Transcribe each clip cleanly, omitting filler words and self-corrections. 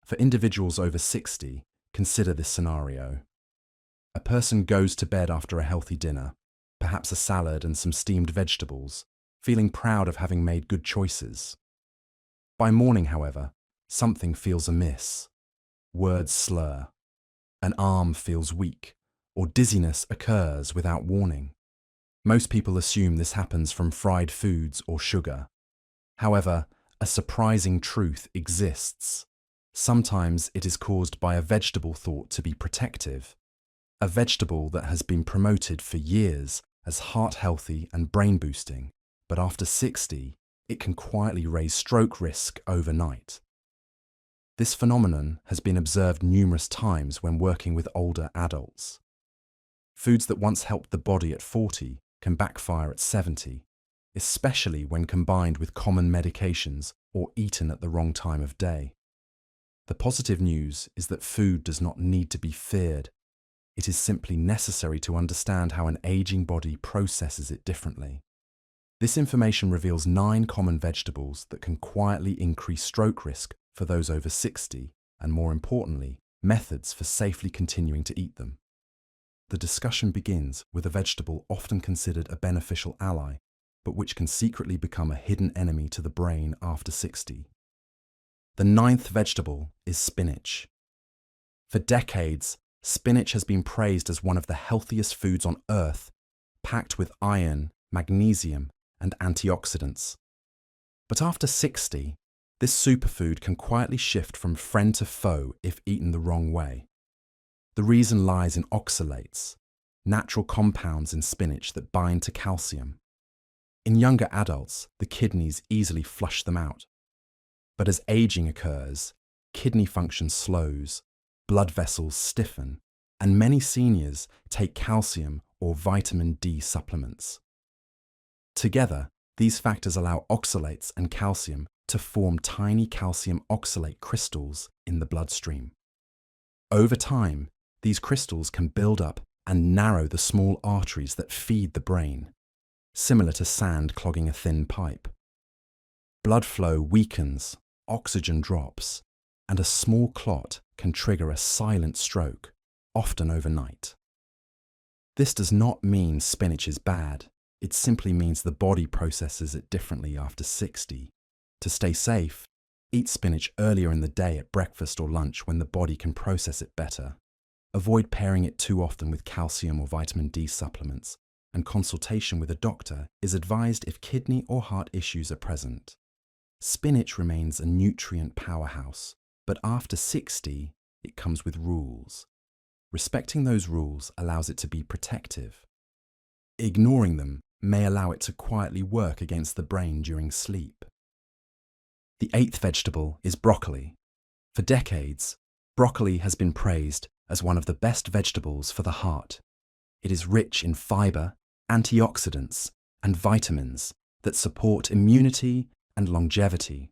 For individuals over 60, consider this scenario. A person goes to bed after a healthy dinner, perhaps a salad and some steamed vegetables, feeling proud of having made good choices. By morning, however, something feels amiss. Words slur, an arm feels weak, or dizziness occurs without warning. Most people assume this happens from fried foods or sugar. However, a surprising truth exists. Sometimes it is caused by a vegetable thought to be protective, a vegetable that has been promoted for years as heart-healthy and brain-boosting, but after 60, it can quietly raise stroke risk overnight. This phenomenon has been observed numerous times when working with older adults. Foods that once helped the body at 40 can backfire at 70, especially when combined with common medications or eaten at the wrong time of day. The positive news is that food does not need to be feared. It is simply necessary to understand how an aging body processes it differently. This information reveals 9 common vegetables that can quietly increase stroke risk for those over 60, and more importantly, methods for safely continuing to eat them. The discussion begins with a vegetable often considered a beneficial ally, but which can secretly become a hidden enemy to the brain after 60. The 9th vegetable is spinach. For decades, spinach has been praised as one of the healthiest foods on earth, packed with iron, magnesium, and antioxidants. But after 60, this superfood can quietly shift from friend to foe if eaten the wrong way. The reason lies in oxalates, natural compounds in spinach that bind to calcium. In younger adults, the kidneys easily flush them out. But as aging occurs, kidney function slows, blood vessels stiffen, and many seniors take calcium or vitamin D supplements. Together, these factors allow oxalates and calcium to form tiny calcium oxalate crystals in the bloodstream. Over time, these crystals can build up and narrow the small arteries that feed the brain, similar to sand clogging a thin pipe. Blood flow weakens, oxygen drops, and a small clot can trigger a silent stroke, often overnight. This does not mean spinach is bad. It simply means the body processes it differently after 60. To stay safe, eat spinach earlier in the day at breakfast or lunch when the body can process it better. Avoid pairing it too often with calcium or vitamin D supplements, and consultation with a doctor is advised if kidney or heart issues are present. Spinach remains a nutrient powerhouse, but after 60, it comes with rules. Respecting those rules allows it to be protective. Ignoring them may allow it to quietly work against the brain during sleep. The 8th vegetable is broccoli. For decades, broccoli has been praised as one of the best vegetables for the heart. It is rich in fiber, antioxidants, and vitamins that support immunity and longevity.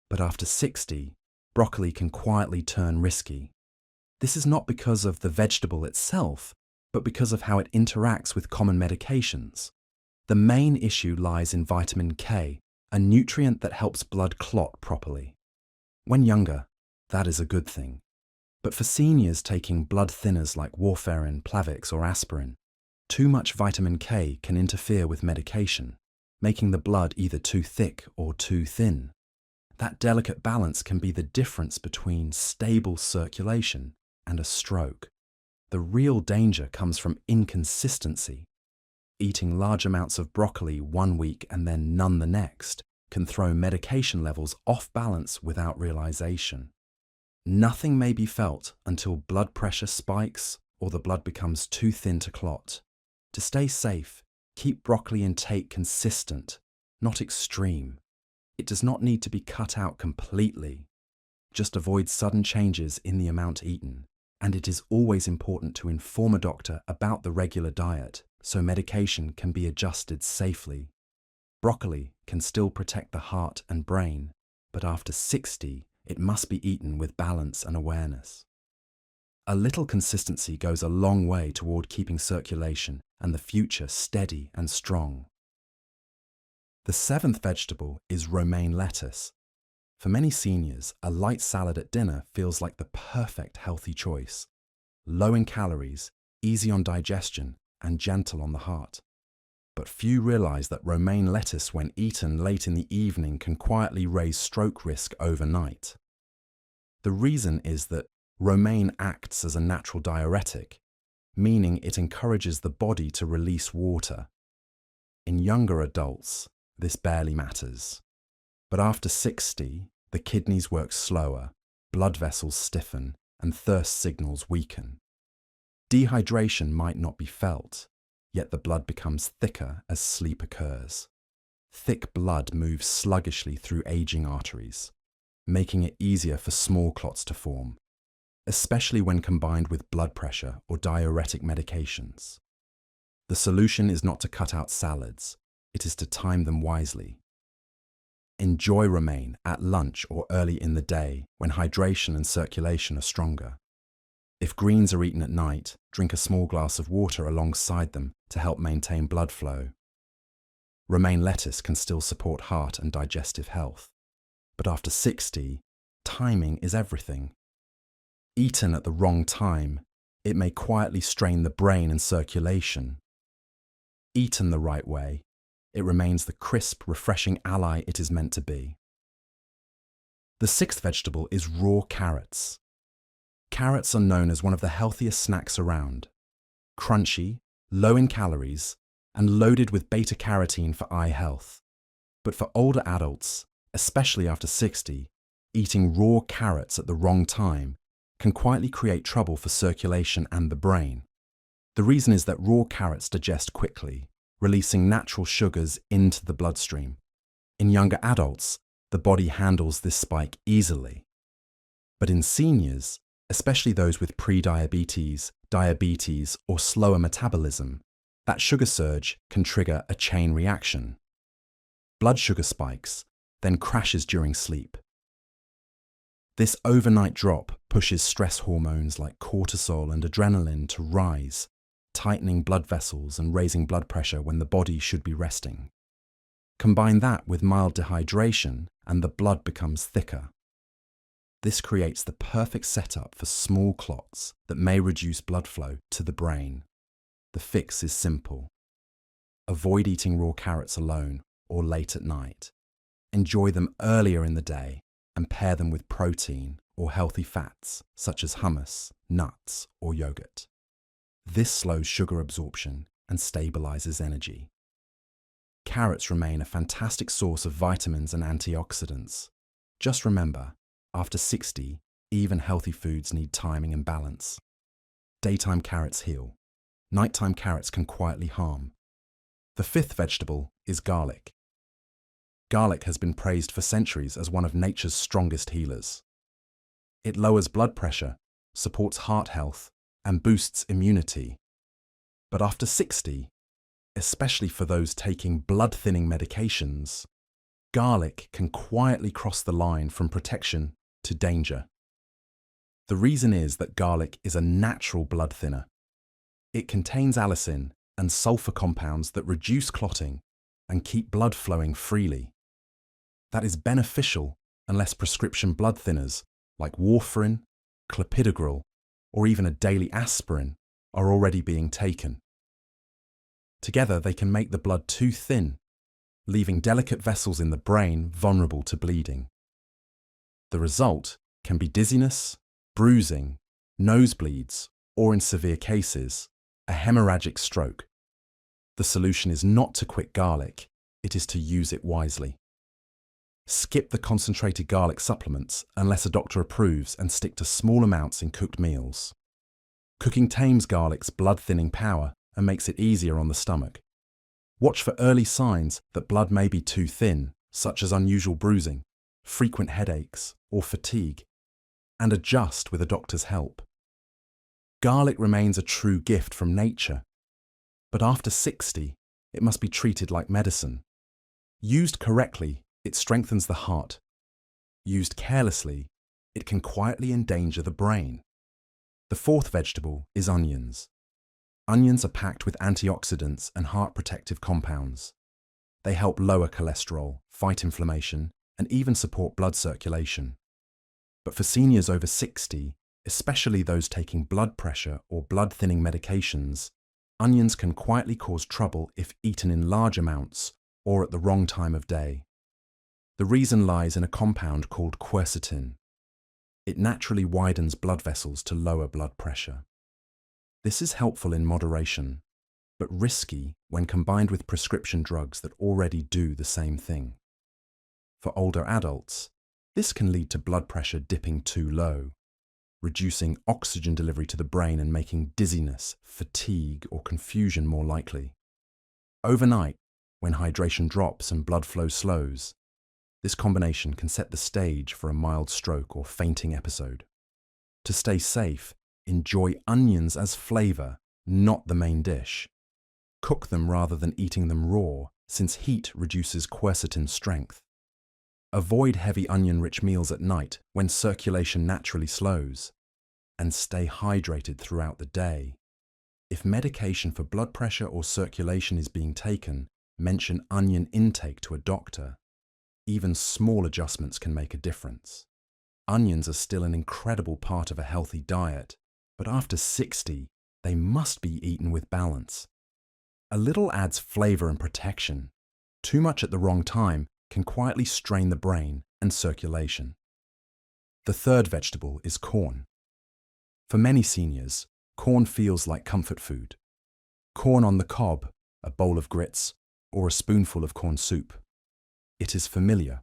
But after 60, broccoli can quietly turn risky. This is not because of the vegetable itself, but because of how it interacts with common medications. The main issue lies in vitamin K, a nutrient that helps blood clot properly. When younger, that is a good thing. But for seniors taking blood thinners like warfarin, Plavix, or aspirin, too much vitamin K can interfere with medication, making the blood either too thick or too thin. That delicate balance can be the difference between stable circulation and a stroke. The real danger comes from inconsistency. Eating large amounts of broccoli one week and then none the next can throw medication levels off balance without realization. Nothing may be felt until blood pressure spikes or the blood becomes too thin to clot. To stay safe, keep broccoli intake consistent, not extreme. It does not need to be cut out completely. Just avoid sudden changes in the amount eaten. And it is always important to inform a doctor about the regular diet so medication can be adjusted safely. Broccoli can still protect the heart and brain, but after 60, it must be eaten with balance and awareness. A little consistency goes a long way toward keeping circulation and the future steady and strong. The 7th vegetable is romaine lettuce. For many seniors, a light salad at dinner feels like the perfect healthy choice. Low in calories, easy on digestion, and gentle on the heart. But few realize that romaine lettuce, when eaten late in the evening, can quietly raise stroke risk overnight. The reason is that romaine acts as a natural diuretic, meaning it encourages the body to release water. In younger adults, this barely matters. But after 60, the kidneys work slower, blood vessels stiffen, and thirst signals weaken. Dehydration might not be felt, yet the blood becomes thicker as sleep occurs. Thick blood moves sluggishly through aging arteries, making it easier for small clots to form, especially when combined with blood pressure or diuretic medications. The solution is not to cut out salads, it is to time them wisely. Enjoy romaine at lunch or early in the day when hydration and circulation are stronger. If greens are eaten at night, drink a small glass of water alongside them to help maintain blood flow. Romaine lettuce can still support heart and digestive health. But after 60, timing is everything. Eaten at the wrong time, it may quietly strain the brain and circulation. Eaten the right way, it remains the crisp, refreshing ally it is meant to be. The sixth vegetable is raw carrots. Carrots are known as one of the healthiest snacks around. Crunchy, low in calories, and loaded with beta-carotene for eye health. But for older adults, especially after 60, eating raw carrots at the wrong time can quietly create trouble for circulation and the brain. The reason is that raw carrots digest quickly, releasing natural sugars into the bloodstream. In younger adults, the body handles this spike easily. But in seniors, especially those with pre-diabetes, diabetes, or slower metabolism, that sugar surge can trigger a chain reaction. Blood sugar spikes, then crashes during sleep. This overnight drop pushes stress hormones like cortisol and adrenaline to rise, tightening blood vessels and raising blood pressure when the body should be resting. Combine that with mild dehydration and the blood becomes thicker. This creates the perfect setup for small clots that may reduce blood flow to the brain. The fix is simple. Avoid eating raw carrots alone or late at night. Enjoy them earlier in the day and pair them with protein or healthy fats such as hummus, nuts, or yogurt. This slows sugar absorption and stabilizes energy. Carrots remain a fantastic source of vitamins and antioxidants. Just remember, after 60, even healthy foods need timing and balance. Daytime carrots heal. Nighttime carrots can quietly harm. The fifth vegetable is garlic. Garlic has been praised for centuries as one of nature's strongest healers. It lowers blood pressure, supports heart health, and boosts immunity. But after 60, especially for those taking blood-thinning medications, garlic can quietly cross the line from protection to danger. The reason is that garlic is a natural blood thinner. It contains allicin and sulfur compounds that reduce clotting and keep blood flowing freely. That is beneficial unless prescription blood thinners like warfarin, clopidogrel, or even a daily aspirin are already being taken. Together, they can make the blood too thin, leaving delicate vessels in the brain vulnerable to bleeding. The result can be dizziness, bruising, nosebleeds, or in severe cases, a hemorrhagic stroke. The solution is not to quit garlic, it is to use it wisely. Skip the concentrated garlic supplements unless a doctor approves and stick to small amounts in cooked meals. Cooking tames garlic's blood-thinning power and makes it easier on the stomach. Watch for early signs that blood may be too thin, such as unusual bruising, frequent headaches, or fatigue, and adjust with a doctor's help. Garlic remains a true gift from nature, but after 60, it must be treated like medicine. Used correctly, it strengthens the heart. Used carelessly, it can quietly endanger the brain. The fourth vegetable is onions. Onions are packed with antioxidants and heart protective compounds. They help lower cholesterol, fight inflammation, and even support blood circulation. But for seniors over 60, especially those taking blood pressure or blood-thinning medications, onions can quietly cause trouble if eaten in large amounts or at the wrong time of day. The reason lies in a compound called quercetin. It naturally widens blood vessels to lower blood pressure. This is helpful in moderation, but risky when combined with prescription drugs that already do the same thing. For older adults, this can lead to blood pressure dipping too low, reducing oxygen delivery to the brain and making dizziness, fatigue, or confusion more likely. Overnight, when hydration drops and blood flow slows, this combination can set the stage for a mild stroke or fainting episode. To stay safe, enjoy onions as flavor, not the main dish. Cook them rather than eating them raw, since heat reduces quercetin strength. Avoid heavy onion-rich meals at night when circulation naturally slows, and stay hydrated throughout the day. If medication for blood pressure or circulation is being taken, mention onion intake to a doctor. Even small adjustments can make a difference. Onions are still an incredible part of a healthy diet, but after 60, they must be eaten with balance. A little adds flavor and protection. Too much at the wrong time can quietly strain the brain and circulation. The third vegetable is corn. For many seniors, corn feels like comfort food. Corn on the cob, a bowl of grits, or a spoonful of corn soup. It is familiar,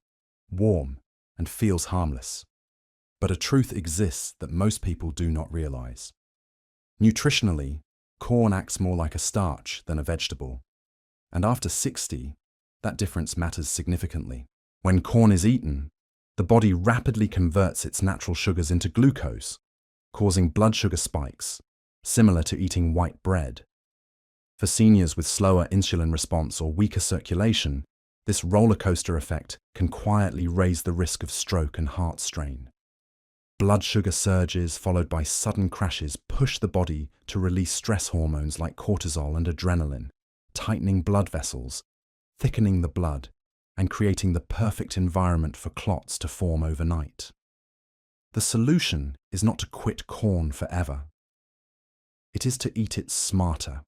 warm, and feels harmless. But a truth exists that most people do not realize. Nutritionally, corn acts more like a starch than a vegetable. And after 60, that difference matters significantly. When corn is eaten, the body rapidly converts its natural sugars into glucose, causing blood sugar spikes, similar to eating white bread. For seniors with slower insulin response or weaker circulation, this roller coaster effect can quietly raise the risk of stroke and heart strain. Blood sugar surges followed by sudden crashes push the body to release stress hormones like cortisol and adrenaline, tightening blood vessels, thickening the blood, and creating the perfect environment for clots to form overnight. The solution is not to quit corn forever. It is to eat it smarter.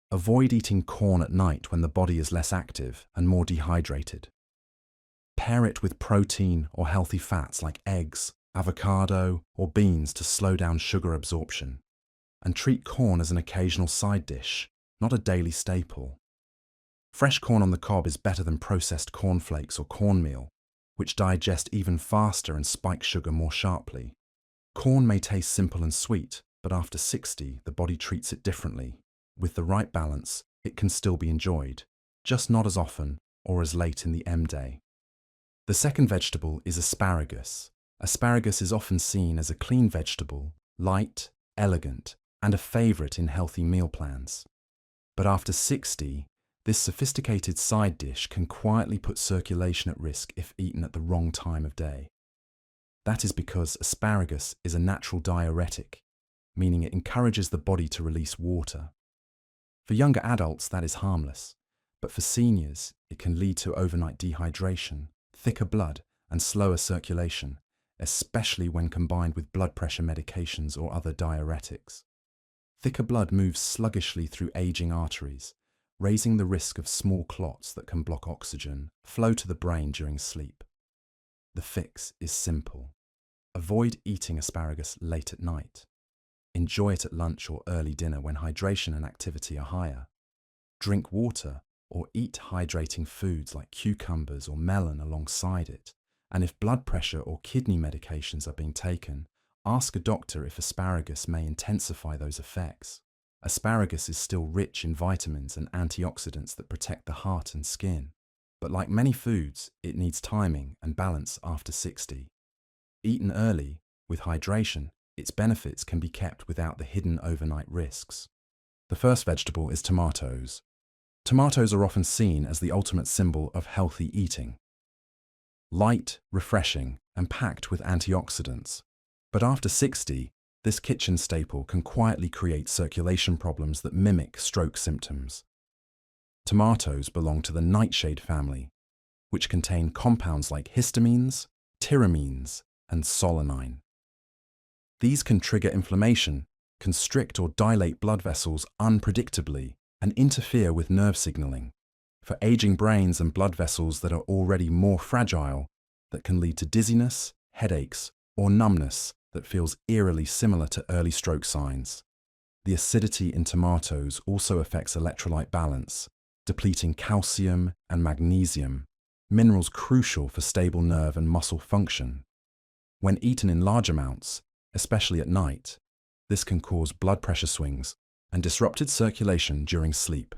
Avoid eating corn at night when the body is less active and more dehydrated. Pair it with protein or healthy fats like eggs, avocado, or beans to slow down sugar absorption. And treat corn as an occasional side dish, not a daily staple. Fresh corn on the cob is better than processed cornflakes or cornmeal, which digest even faster and spike sugar more sharply. Corn may taste simple and sweet, but after 60, the body treats it differently. With the right balance, it can still be enjoyed, just not as often or as late in the M-day. The second vegetable is asparagus. Asparagus is often seen as a clean vegetable, light, elegant, and a favorite in healthy meal plans. But after 60, this sophisticated side dish can quietly put circulation at risk if eaten at the wrong time of day. That is because asparagus is a natural diuretic, meaning it encourages the body to release water. For younger adults, that is harmless, but for seniors, it can lead to overnight dehydration, thicker blood, and slower circulation, especially when combined with blood pressure medications or other diuretics. Thicker blood moves sluggishly through aging arteries, raising the risk of small clots that can block oxygen flow to the brain during sleep. The fix is simple. Avoid eating asparagus late at night. Enjoy it at lunch or early dinner when hydration and activity are higher. Drink water or eat hydrating foods like cucumbers or melon alongside it. And if blood pressure or kidney medications are being taken, ask a doctor if asparagus may intensify those effects. Asparagus is still rich in vitamins and antioxidants that protect the heart and skin. But like many foods, it needs timing and balance after 60. Eaten early, with hydration, its benefits can be kept without the hidden overnight risks. The first vegetable is tomatoes. Tomatoes are often seen as the ultimate symbol of healthy eating. Light, refreshing, and packed with antioxidants. But after 60, this kitchen staple can quietly create circulation problems that mimic stroke symptoms. Tomatoes belong to the nightshade family, which contain compounds like histamines, tyramines, and solanine. These can trigger inflammation, constrict or dilate blood vessels unpredictably, and interfere with nerve signaling. For aging brains and blood vessels that are already more fragile, that can lead to dizziness, headaches, or numbness that feels eerily similar to early stroke signs. The acidity in tomatoes also affects electrolyte balance, depleting calcium and magnesium, minerals crucial for stable nerve and muscle function. When eaten in large amounts, especially at night, this can cause blood pressure swings and disrupted circulation during sleep.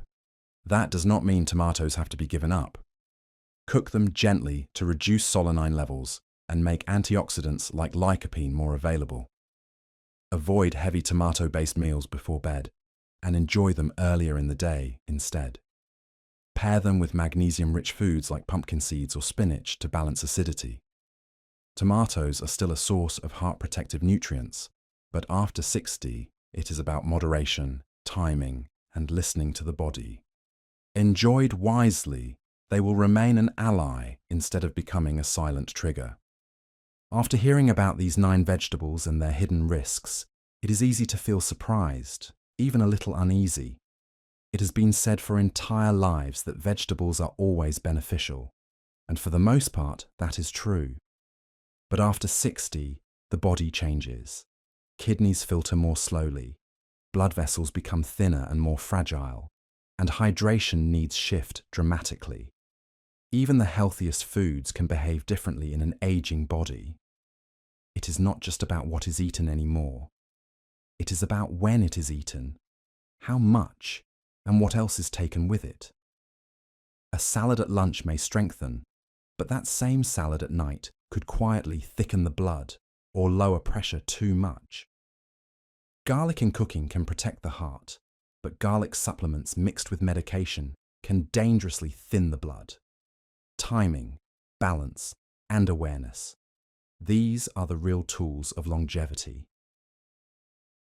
That does not mean tomatoes have to be given up. Cook them gently to reduce solanine levels and make antioxidants like lycopene more available. Avoid heavy tomato-based meals before bed and enjoy them earlier in the day instead. Pair them with magnesium-rich foods like pumpkin seeds or spinach to balance acidity. Tomatoes are still a source of heart-protective nutrients, but after 60, it is about moderation, timing, and listening to the body. Enjoyed wisely, they will remain an ally instead of becoming a silent trigger. After hearing about these 9 vegetables and their hidden risks, it is easy to feel surprised, even a little uneasy. It has been said for entire lives that vegetables are always beneficial, and for the most part, that is true. But after 60, the body changes. Kidneys filter more slowly, blood vessels become thinner and more fragile, and hydration needs shift dramatically. Even the healthiest foods can behave differently in an aging body. It is not just about what is eaten anymore. It is about when it is eaten, how much, and what else is taken with it. A salad at lunch may strengthen, but that same salad at night could quietly thicken the blood or lower pressure too much. Garlic in cooking can protect the heart, but garlic supplements mixed with medication can dangerously thin the blood. Timing, balance, and awareness. These are the real tools of longevity.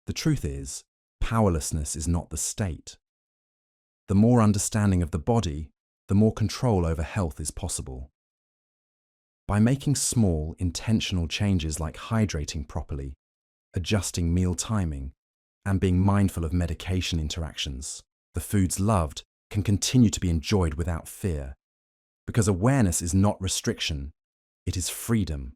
The truth is, powerlessness is not the state. The more understanding of the body, the more control over health is possible. By making small, intentional changes like hydrating properly, adjusting meal timing, and being mindful of medication interactions, the foods loved can continue to be enjoyed without fear. Because awareness is not restriction, it is freedom.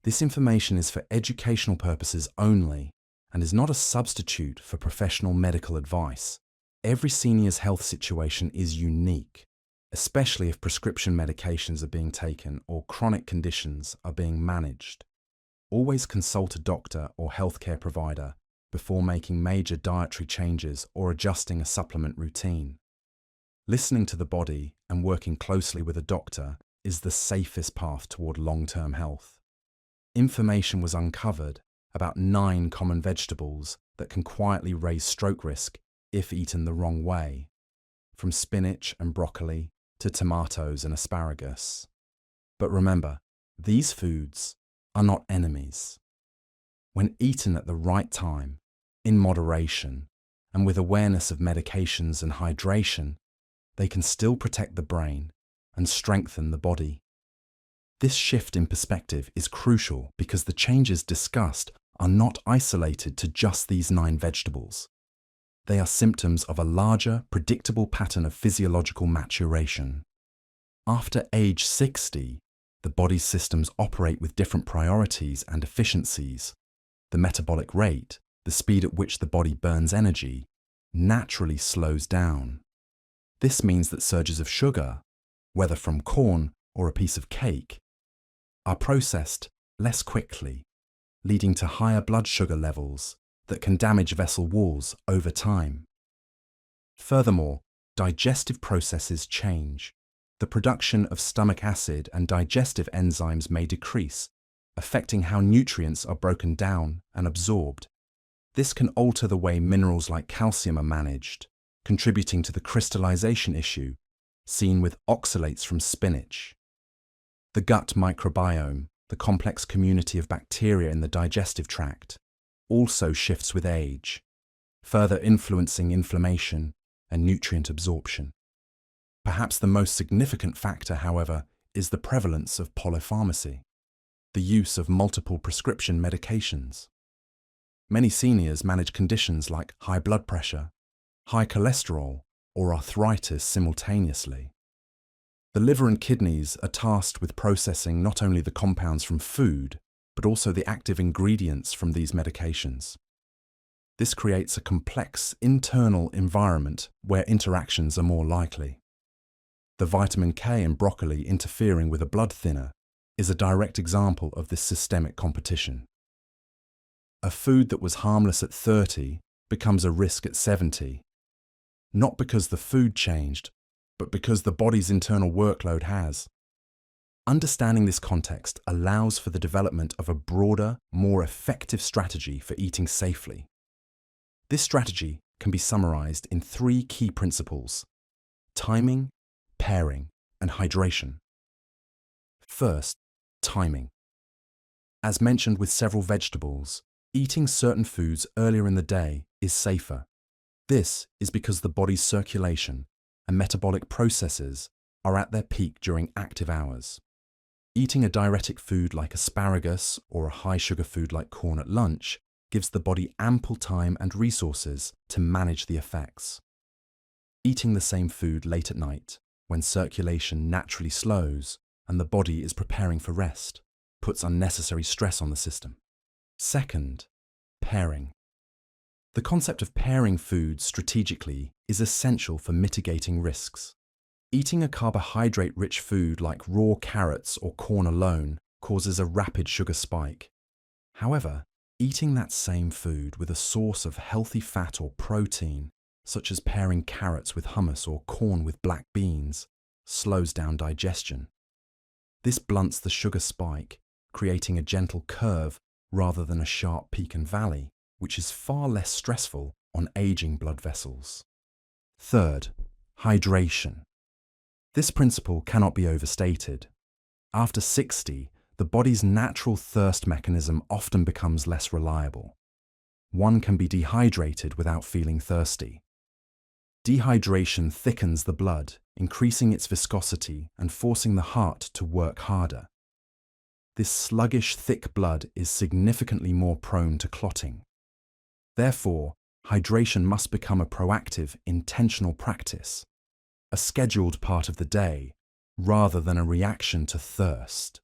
This information is for educational purposes only and is not a substitute for professional medical advice. Every senior's health situation is unique, especially if prescription medications are being taken or chronic conditions are being managed. Always consult a doctor or healthcare provider before making major dietary changes or adjusting a supplement routine. Listening to the body and working closely with a doctor is the safest path toward long-term health. Information was uncovered about 9 common vegetables that can quietly raise stroke risk if eaten the wrong way, from spinach and broccoli to tomatoes and asparagus. But remember, these foods are not enemies. When eaten at the right time, in moderation, and with awareness of medications and hydration, they can still protect the brain and strengthen the body. This shift in perspective is crucial because the changes discussed are not isolated to just these 9 vegetables. They are symptoms of a larger, predictable pattern of physiological maturation. After age 60, the body's systems operate with different priorities and efficiencies. The metabolic rate, the speed at which the body burns energy, naturally slows down. This means that surges of sugar, whether from corn or a piece of cake, are processed less quickly, leading to higher blood sugar levels that can damage vessel walls over time. Furthermore, digestive processes change. The production of stomach acid and digestive enzymes may decrease, affecting how nutrients are broken down and absorbed. This can alter the way minerals like calcium are managed, contributing to the crystallization issue seen with oxalates from spinach. The gut microbiome, the complex community of bacteria in the digestive tract, also shifts with age, further influencing inflammation and nutrient absorption. Perhaps the most significant factor, however, is the prevalence of polypharmacy, the use of multiple prescription medications. Many seniors manage conditions like high blood pressure, high cholesterol, or arthritis simultaneously. The liver and kidneys are tasked with processing not only the compounds from food, but also the active ingredients from these medications. This creates a complex internal environment where interactions are more likely. The vitamin K in broccoli interfering with a blood thinner is a direct example of this systemic competition. A food that was harmless at 30 becomes a risk at 70, not because the food changed, but because the body's internal workload has. Understanding this context allows for the development of a broader, more effective strategy for eating safely. This strategy can be summarized in 3 key principles: timing, pairing, and hydration. First, timing. As mentioned with several vegetables, eating certain foods earlier in the day is safer. This is because the body's circulation and metabolic processes are at their peak during active hours. Eating a diuretic food like asparagus or a high-sugar food like corn at lunch gives the body ample time and resources to manage the effects. Eating the same food late at night, when circulation naturally slows and the body is preparing for rest, puts unnecessary stress on the system. Second, pairing. The concept of pairing foods strategically is essential for mitigating risks. Eating a carbohydrate-rich food like raw carrots or corn alone causes a rapid sugar spike. However, eating that same food with a source of healthy fat or protein, such as pairing carrots with hummus or corn with black beans, slows down digestion. This blunts the sugar spike, creating a gentle curve rather than a sharp peak and valley, which is far less stressful on aging blood vessels. Third, hydration. This principle cannot be overstated. After 60, the body's natural thirst mechanism often becomes less reliable. One can be dehydrated without feeling thirsty. Dehydration thickens the blood, increasing its viscosity and forcing the heart to work harder. This sluggish, thick blood is significantly more prone to clotting. Therefore, hydration must become a proactive, intentional practice, a scheduled part of the day, rather than a reaction to thirst.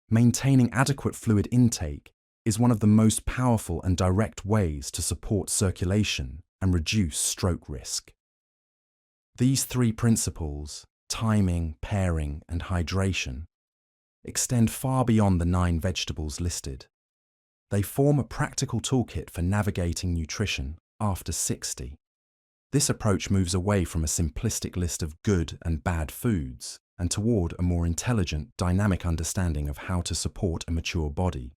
Maintaining adequate fluid intake is one of the most powerful and direct ways to support circulation and reduce stroke risk. These 3 principles, timing, pairing, and hydration, extend far beyond the 9 vegetables listed. They form a practical toolkit for navigating nutrition after 60. This approach moves away from a simplistic list of good and bad foods and toward a more intelligent, dynamic understanding of how to support a mature body